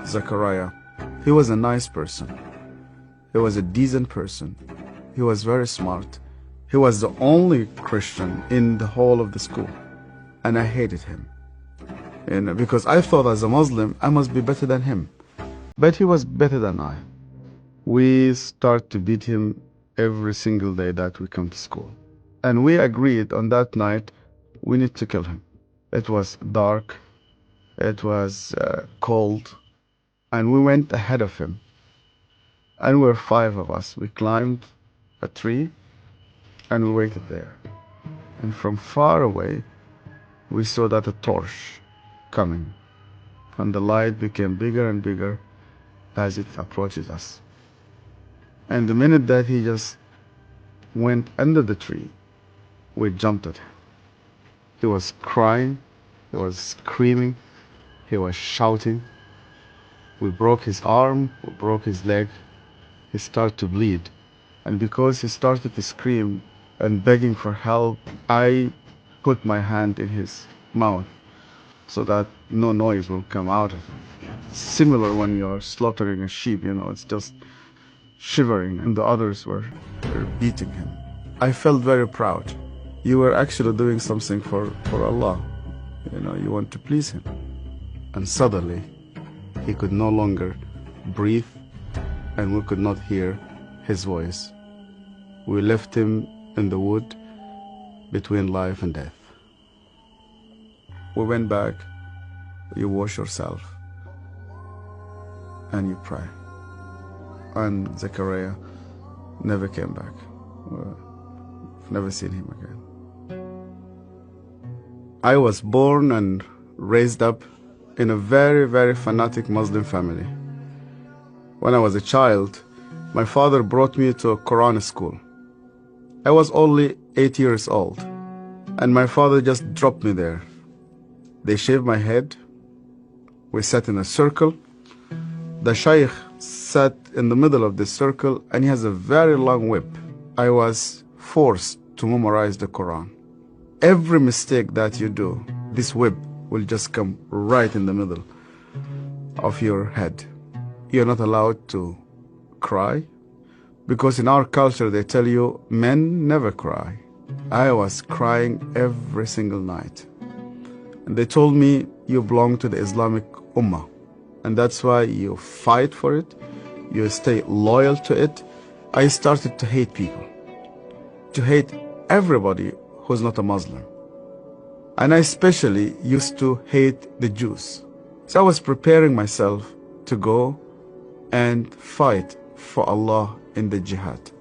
Zechariah. He was a nice person. He was a decent person. He was very smart. He was the only Christian in the whole of the school. And I hated him. Because I thought as a Muslim, I must be better than him. But he was better than I. We start to beat him every single day that we come to school. And we agreed on that night, we need to kill him. It was dark. It was cold. And we went ahead of him. And we were 5 of us. We climbed a tree and we waited there. And from far away, we saw that a torch coming. And the light became bigger and bigger as it approaches us. And the minute that he just went under the tree, we jumped at him. He was crying, he was screaming, he was shouting. We broke his arm, we broke his leg. He started to bleed. And because he started to scream and begging for help, I put my hand in his mouth so that no noise will come out of him. Similar when you're slaughtering a sheep, it's just shivering, and the others were beating him. I felt very proud. You were actually doing something for Allah. You want to please him. And suddenly, he could no longer breathe, and we could not hear his voice. We left him in the wood between life and death. We went back, you wash yourself, and you pray. And Zechariah never came back. I've never seen him again. I was born and raised up in a very, very fanatic Muslim family. When I was a child, my father brought me to a Quran school. I was only 8 years old, and my father just dropped me there. They shaved my head. We sat in a circle. The Shaykh sat in the middle of this circle, and he has a very long whip. I was forced to memorize the Quran. Every mistake that you do, this whip will just come right in the middle of your head. You're not allowed to cry, because in our culture they tell you men never cry. I was crying every single night. And they told me you belong to the Islamic Ummah, and that's why you fight for it, you stay loyal to it. I started to hate people, to hate everybody who's not a Muslim. And I especially used to hate the Jews. So I was preparing myself to go and fight for Allah in the jihad.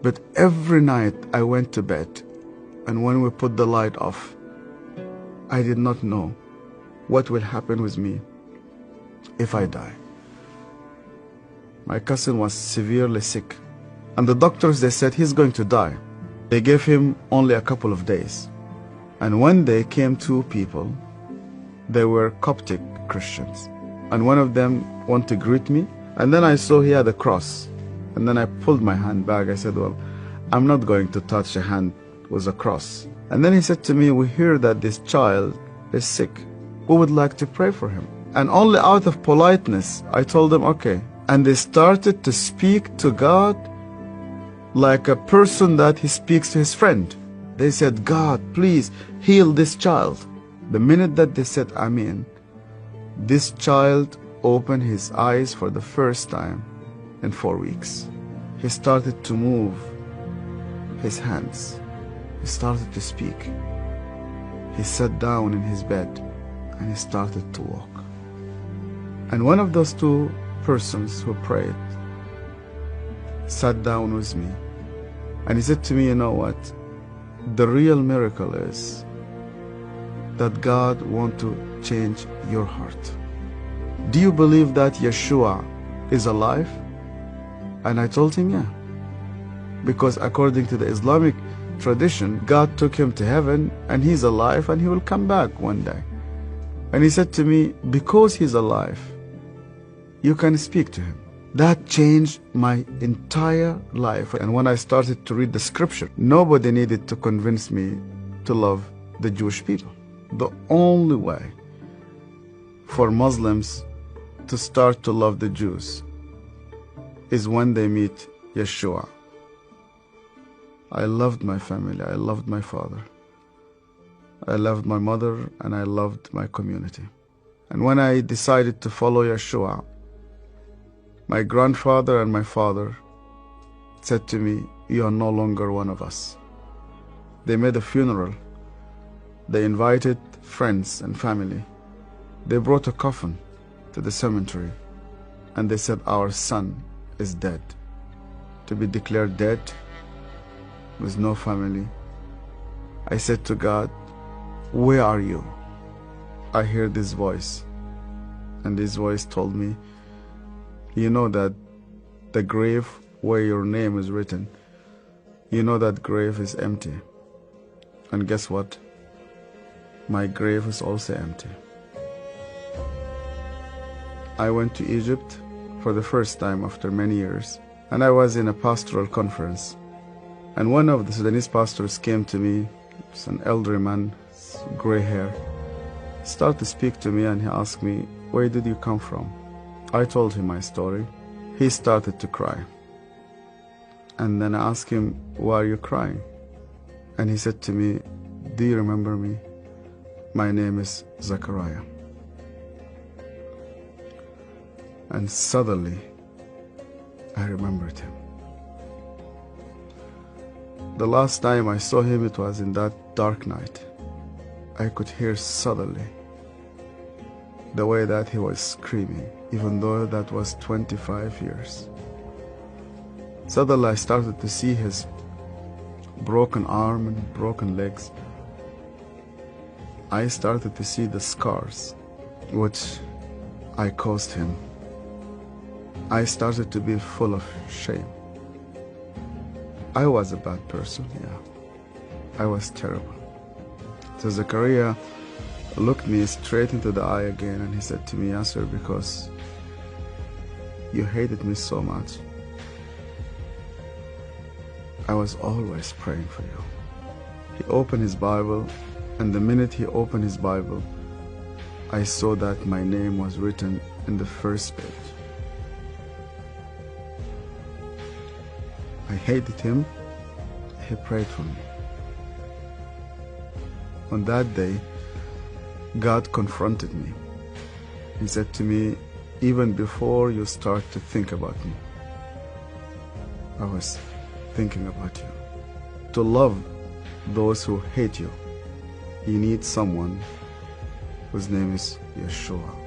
But every night I went to bed, and when we put the light off, I did not know what will happen with me if I die. My cousin was severely sick, and the doctors, they said he's going to die. They gave him only a couple of days. And one day came 2 people. They were Coptic Christians, and one of them wanted to greet me, and then I saw he had a cross, and then I pulled my hand back. I said, well, I'm not going to touch a hand with a cross. And then he said to me, we hear that this child is sick. We would like to pray for him. And only out of politeness, I told them, okay. And they started to speak to God like a person that he speaks to his friend. They said, God, please heal this child. The minute that they said Amen, this child opened his eyes for the first time in 4 weeks. He started to move his hands. He started to speak. He sat down in his bed and he started to walk. And one of those 2 persons who prayed sat down with me, and he said to me, you know what? The real miracle is that God wants to change your heart. Do you believe that Yeshua is alive? And I told him, yeah. Because according to the Islamic tradition, God took him to heaven, and he's alive, and he will come back one day. And he said to me, because he's alive, you can speak to him. That changed my entire life. And when I started to read the scripture, nobody needed to convince me to love the Jewish people. The only way for Muslims to start to love the Jews is when they meet Yeshua. I loved my family, I loved my father, I loved my mother, and I loved my community. And when I decided to follow Yeshua, my grandfather and my father said to me, "You are no longer one of us." They made a funeral. They invited friends and family. They brought a coffin to the cemetery, and they said, "Our son is dead." To be declared dead with no family, I said to God, "Where are you?" I heard this voice, and this voice told me, "You know that the grave where your name is written, you know that grave is empty." And guess what? My grave is also empty. I went to Egypt for the first time after many years, and I was in a pastoral conference. And one of the Sudanese pastors came to me, he's an elderly man, gray hair, started to speak to me, and he asked me, "Where did you come from?" I told him my story. He started to cry. And then I asked him, "Why are you crying?" And he said to me, "Do you remember me? My name is Zachariah." And suddenly, I remembered him. The last time I saw him, it was in that dark night. I could hear suddenly the way that he was screaming, even though that was 25 years. Suddenly I started to see his broken arm and broken legs. I started to see the scars which I caused him. I started to be full of shame. I was a bad person, yeah. I was terrible. So Zechariah looked me straight into the eye again, and he said to me, "Answer, because you hated me so much. I was always praying for you." He opened his Bible, and the minute he opened his Bible, I saw that my name was written in the first page. I hated him. He prayed for me. On that day, God confronted me. He said to me, "Even before you start to think about me, I was thinking about you. To love those who hate you, you need someone whose name is Yeshua."